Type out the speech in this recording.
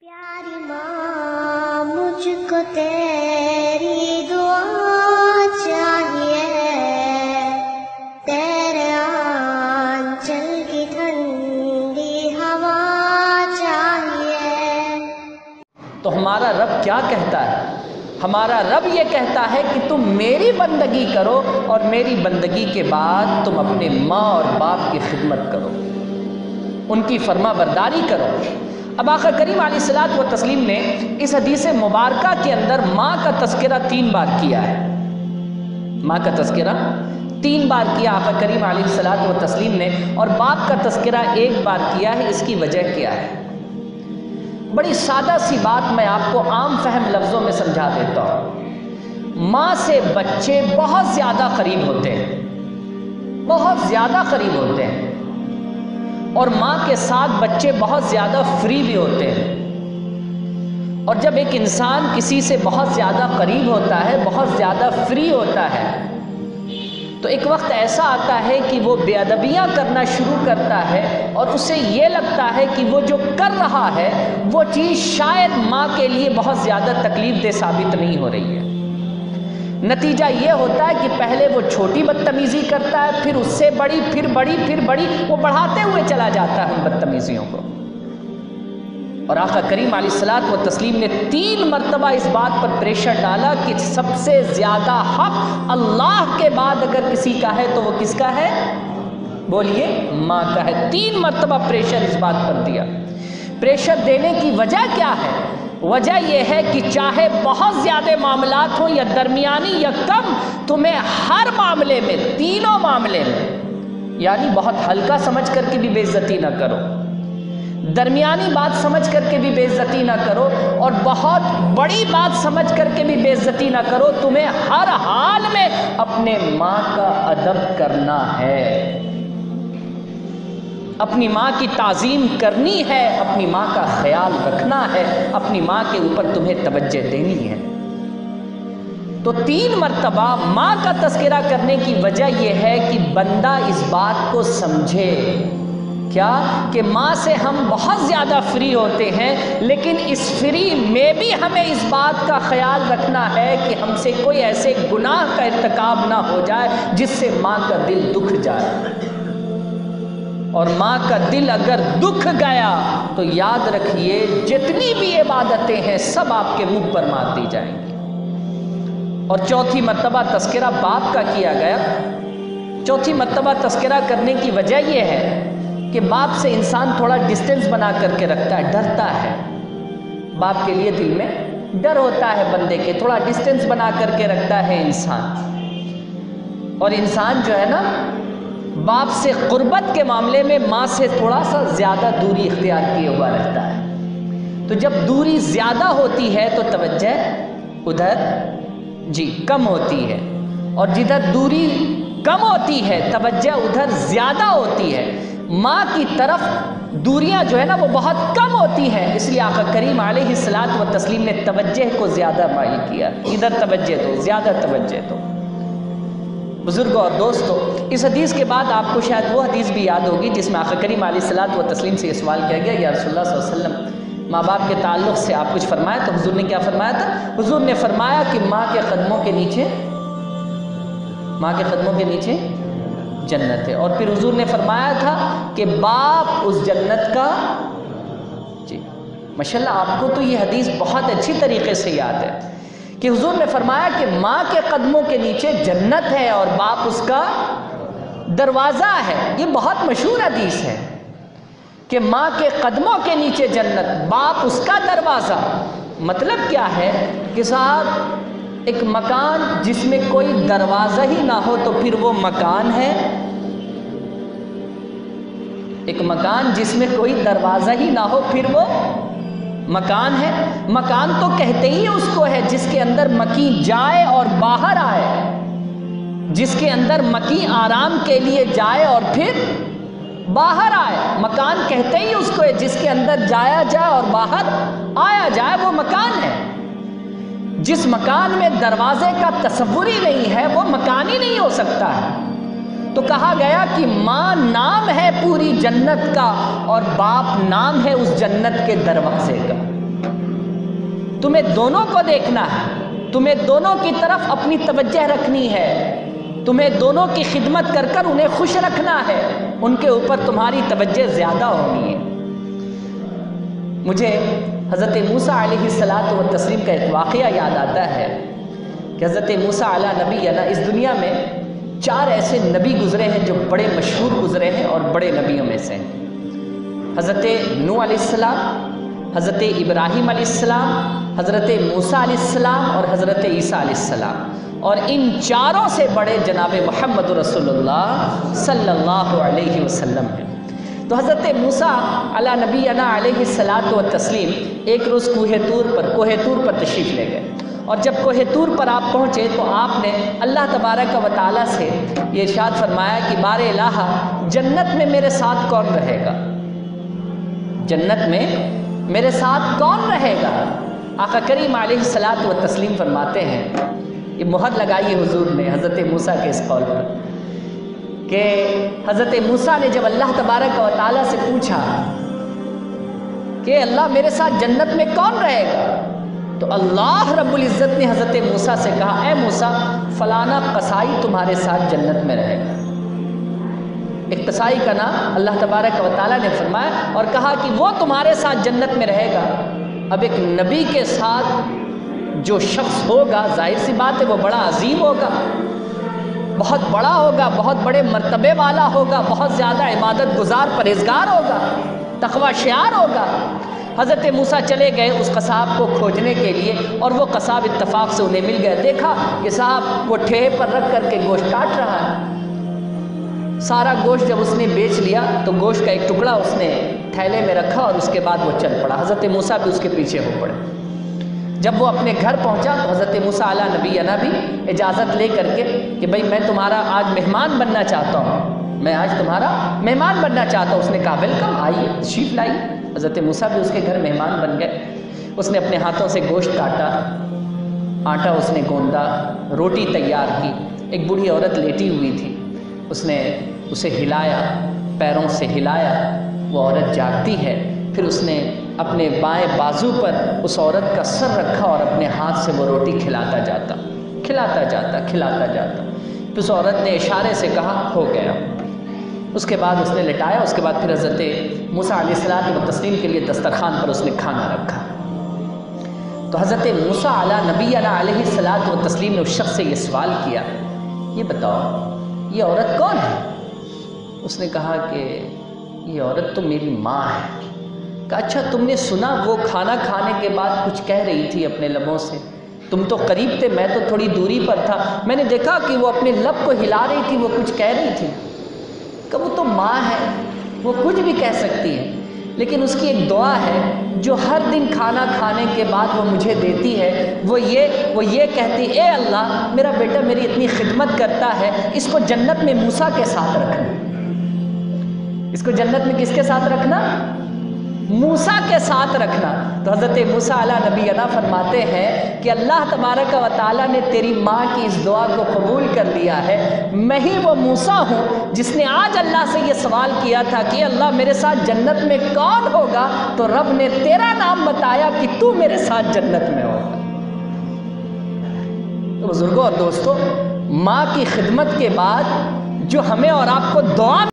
प्यारी माँ मुझको तेरी दुआ चाहिए, तेरे आंचल की ठंडी हवा चाहिए। तो हमारा रब क्या कहता है? हमारा रब ये कहता है कि तुम मेरी बंदगी करो और मेरी बंदगी के बाद तुम अपने माँ और बाप की खिदमत करो, उनकी फर्मा बरदारी करो। अब आका करीम अलैहिस्सलात व तस्लीम ने इस हदीस मुबारका के अंदर माँ का तज़किरा 3 बार किया है। माँ का तज़किरा 3 बार किया आका करीम अलैहिस्सलात व तस्लीम ने, और बाप का तज़किरा 1 बार किया है। इसकी वजह क्या है? बड़ी सादा सी बात मैं आपको आम फहम लफ्ज़ों में समझा देता हूँ। माँ से बच्चे बहुत ज़्यादा करीब होते हैं, बहुत ज़्यादा करीब होते हैं, और माँ के साथ बच्चे बहुत ज़्यादा फ्री भी होते हैं। और जब एक इंसान किसी से बहुत ज़्यादा करीब होता है, बहुत ज़्यादा फ्री होता है, तो एक वक्त ऐसा आता है कि वो बेअदबियाँ करना शुरू करता है और उसे ये लगता है कि वो जो कर रहा है वो चीज़ शायद माँ के लिए बहुत ज़्यादा तकलीफ दे साबित नहीं हो रही है। नतीजा ये होता है कि पहले वो छोटी बदतमीज़ी करता है, फिर उससे बड़ी, फिर बड़ी, फिर बड़ी, वो बढ़ाते हुए चला जाता है उन बदतमीज़ियों को। और आका करीम अलैहिस्सलात व तस्लीम ने 3 मरतबा इस बात पर प्रेशर डाला कि सबसे ज़्यादा हक़ अल्लाह के बाद अगर किसी का है तो वो किसका है? बोलिए, माँ का है। 3 मरतबा प्रेशर इस बात पर दिया। प्रेशर देने की वजह क्या है? वजह यह है कि चाहे बहुत ज़्यादा मामलात हो या दरमियानी या कम, तुम्हें हर मामले में, तीनों मामले में, यानी बहुत हल्का समझ करके भी बेइज्जती ना करो, दरमियानी बात समझ करके भी बेइज्जती ना करो, और बहुत बड़ी बात समझ करके भी बेइज्जती ना करो। तुम्हें हर हाल में अपने माँ का अदब करना है, अपनी माँ की ताज़ीम करनी है, अपनी माँ का ख्याल रखना है, अपनी माँ के ऊपर तुम्हें तवज्जो देनी है। तो 3 मरतबा माँ का तज़किरा करने की वजह यह है कि बंदा इस बात को समझे क्या कि माँ से हम बहुत ज़्यादा फ्री होते हैं, लेकिन इस फ्री में भी हमें इस बात का ख्याल रखना है कि हमसे कोई ऐसे गुनाह का इर्तिकाब ना हो जाए जिससे माँ का दिल दुख जाए। और माँ का दिल अगर दुख गया तो याद रखिए जितनी भी इबादतें हैं सब आपके मुंह पर मार दी जाएंगी। और चौथी मर्तबा तज़किरा बाप का किया गया। चौथी मर्तबा तज़किरा करने की वजह यह है कि बाप से इंसान थोड़ा डिस्टेंस बना करके रखता है, डरता है। बाप के लिए दिल में डर होता है, बंदे के थोड़ा डिस्टेंस बना करके रखता है इंसान। और इंसान जो है ना, बाप से क़ुर्बत के मामले में माँ से थोड़ा सा ज़्यादा दूरी इख्तियार किए हुआ रहता है। तो जब दूरी ज़्यादा होती है तो तवज्जो उधर जी कम होती है, और जिधर दूरी कम होती है तवज्जो उधर ज़्यादा होती है। माँ की तरफ दूरियाँ जो है ना वो बहुत कम होती हैं, इसलिए आका करीम अलैहिस्सलात व तस्लीम ने तवज्जो को ज़्यादा माइल किया, इधर तवज्जो दो, ज़्यादा तवज्जो दो। बुज़ुर्गों और दोस्तों, इस हदीस के बाद आपको शायद वो हदीस भी याद होगी जिसमें आका करीम अलैहिस्सलात व तस्लीम से ये सवाल किया गया, या रसूलुल्लाह सल्लल्लाहु अलैहि वसल्लम माँ बाप के ताल्लुक़ से आप कुछ फरमाया। तो हुज़ूर ने क्या फरमाया था? हुज़ूर ने फरमाया कि माँ के कदमों के नीचे, माँ के कदमों के नीचे जन्नत है। और फिर हुज़ूर ने फरमाया था कि बाप उस जन्नत का, जी माशाल्लाह आपको तो ये हदीस बहुत अच्छी तरीके से याद है कि हुज़ूर ने फरमाया कि माँ के कदमों के नीचे जन्नत है और बाप उसका दरवाज़ा है। ये बहुत मशहूर हदीस है कि माँ के कदमों के नीचे जन्नत, बाप उसका दरवाज़ा। मतलब क्या है कि साहब एक मकान जिसमें कोई दरवाज़ा ही ना हो तो फिर वो मकान है? एक मकान जिसमें कोई दरवाज़ा ही ना हो फिर वो मकान है? मकान तो कहते ही उसको है जिसके अंदर मकी जाए और बाहर आए, जिसके अंदर मकी आराम के लिए जाए और फिर बाहर आए। मकान कहते ही उसको है जिसके अंदर जाया जाए और बाहर आया जाए, वो मकान है। जिस मकान में दरवाजे का तसव्वुर ही नहीं है वो मकान ही नहीं हो सकता है। तो कहा गया कि माँ नाम है पूरी जन्नत का और बाप नाम है उस जन्नत के दरवाजे का। تمہیں دونوں کو دیکھنا ہے، تمہیں دونوں کی طرف اپنی توجہ رکھنی ہے، تمہیں دونوں کی خدمت کر کر انہیں خوش رکھنا ہے، ان کے اوپر تمہاری توجہ زیادہ ہونی ہے۔ مجھے حضرت موسیٰ علیہ الصلاۃ والتسلیم کا ایک واقعہ یاد آتا ہے کہ حضرت موسیٰ علیہ نبی اس دنیا میں 4 ایسے نبی گزرے ہیں جو بڑے مشہور گزرے ہیں اور بڑے نبیوں میں سے ہیں۔ حضرت نوح علیہ السلام، حضرت ابراہیم علیہ السلام، حضرت موسیٰ علیہ السلام اور حضرت عیسیٰ علیہ السلام، اور ان چاروں سے بڑے جناب محمد رسول اللہ صلی اللہ علیہ وسلم ہیں۔ تو حضرت موسیٰ علی نبینا علیہ الصلاۃ والتسلیم ایک روز کوہ طور پر تشریف لے گئے، اور جب کوہ طور پر آپ پہنچے تو آپ نے اللہ تبارک و تعالیٰ سے یہ ارشاد فرمایا کہ بار الہ جنت میں میرے ساتھ کون رہے گا، جنت میں میرے ساتھ کون رہے گا۔ آقا کریم علیہ الصلاۃ والتسلیم فرماتے ہیں، یہ مہر لگائی حضور نے حضرت موسیٰ کے اس قول پر، کہ حضرت موسیٰ نے جب اللہ تبارک و تعالیٰ سے پوچھا کہ اللہ میرے ساتھ جنت میں کون رہے گا، تو اللہ رب العزت نے حضرت موسیٰ سے کہا، اے موسیٰ فلانا قصائی تمہارے ساتھ جنت میں رہے گا۔ ایک قصائی کا نام اللہ تبارک و تعالیٰ نے فرمایا اور کہا کہ وہ تمہارے ساتھ جنت میں رہے گا۔ اب ایک نبی کے ساتھ جو شخص ہوگا، ظاہر سی بات ہے وہ بڑا عظیم ہوگا، بہت بڑا ہوگا، بہت بڑے مرتبے والا ہوگا، بہت زیادہ عبادت گزار پرہیزگار ہوگا، تقوی شعار ہوگا۔ حضرت موسیٰ چلے گئے اس قصاب کو کھوجنے کے لیے، اور وہ قصاب اتفاق سے انہیں مل گئے۔ دیکھا کہ صاحب وہ ٹھیے پر رکھ کر کے گوشت کاٹ رہا ہے۔ سارا گوشت جب اس نے بیچ لیا تو گوشت کا ایک ٹکڑا اس نے تھیلے میں رکھا اور اس کے بعد وہ چل پڑا۔ حضرت موسیٰ بھی اس کے پیچھے ہو پڑے۔ جب وہ اپنے گھر پہنچا تو حضرت موسیٰ علیہ نبینا بھی اجازت لے کر کے کہ بھئی میں تمہارا آج مہمان بننا چاہتا ہوں، میں آج تمہارا مہمان بننا چاہتا ہوں۔ اس نے کہا ویلکم، آئیے تشریف لائیے۔ حضرت موسیٰ بھی اس کے گھر مہمان بن گئے۔ اس نے اپنے ہاتھوں سے گوشت کاٹا، آٹا اس نے گوندا، روٹی تیار کی۔ ایک بوڑھی عورت لیٹی ہوئی تھی، اس نے اسے ہلایا، پیروں سے ہلایا، وہ عورت جاگتی ہے۔ پھر اس نے اپنے بائیں بازو پر اس عورت کا سر رکھا اور اپنے ہاتھ سے وہ روٹی کھلاتا جاتا۔ پھر اس عورت نے اشارے سے کہا ہو گیا۔ اس کے بعد اس نے لٹایا۔ اس کے بعد پھر حضرت موسیٰ علیہ الصلاۃ والتسلیم کے لیے دسترخوان پر اس نے کھانا رکھا۔ تو حضرت موسیٰ علیہ نبینا علیہ الصلاۃ والتسلیم نے اس شخص سے یہ سوال کیا، یہ بتاؤ یہ عورت کون ہے؟ اس نے کہا کہ یہ عورت تو میری ماں ہے۔ کہا اچھا تم نے سنا وہ کھانا کھانے کے بعد کچھ کہہ رہی تھی اپنے لبوں سے؟ تم تو قریب تھے، میں تو تھوڑی دوری پر تھا، میں نے دیکھا کہ وہ اپنے لب کو ہلا رہی تھی، وہ کچھ کہہ رہی تھی۔ کہ وہ تو ماں ہے، وہ کچھ بھی کہہ سکتی ہے، لیکن اس کی ایک دعا ہے جو ہر دن کھانا کھانے کے بعد وہ مجھے دیتی ہے، وہ یہ کہتی، اے اللہ میرا بیٹا میری اتنی خدمت کرتا ہے، اس کو جنت میں موسیٰ کے ساتھ رکھنا۔ اس کو جنت میں کس کے ساتھ رکھنا؟ موسیٰ کے ساتھ رکھنا۔ تو حضرت موسیٰ علیہ نبینا فرماتے ہیں کہ اللہ تبارک و تعالیٰ نے تیری ماں کی اس دعا کو قبول کر لیا ہے۔ میں ہی وہ موسیٰ ہوں جس نے آج اللہ سے یہ سوال کیا تھا کہ اللہ میرے ساتھ جنت میں کون ہوگا، تو رب نے تیرا نام بتایا کہ تو میرے ساتھ جنت میں ہوگا۔ تو بزرگوں اور دوستوں، ماں کی خدمت کے بعد جو ہمیں اور آپ کو دعا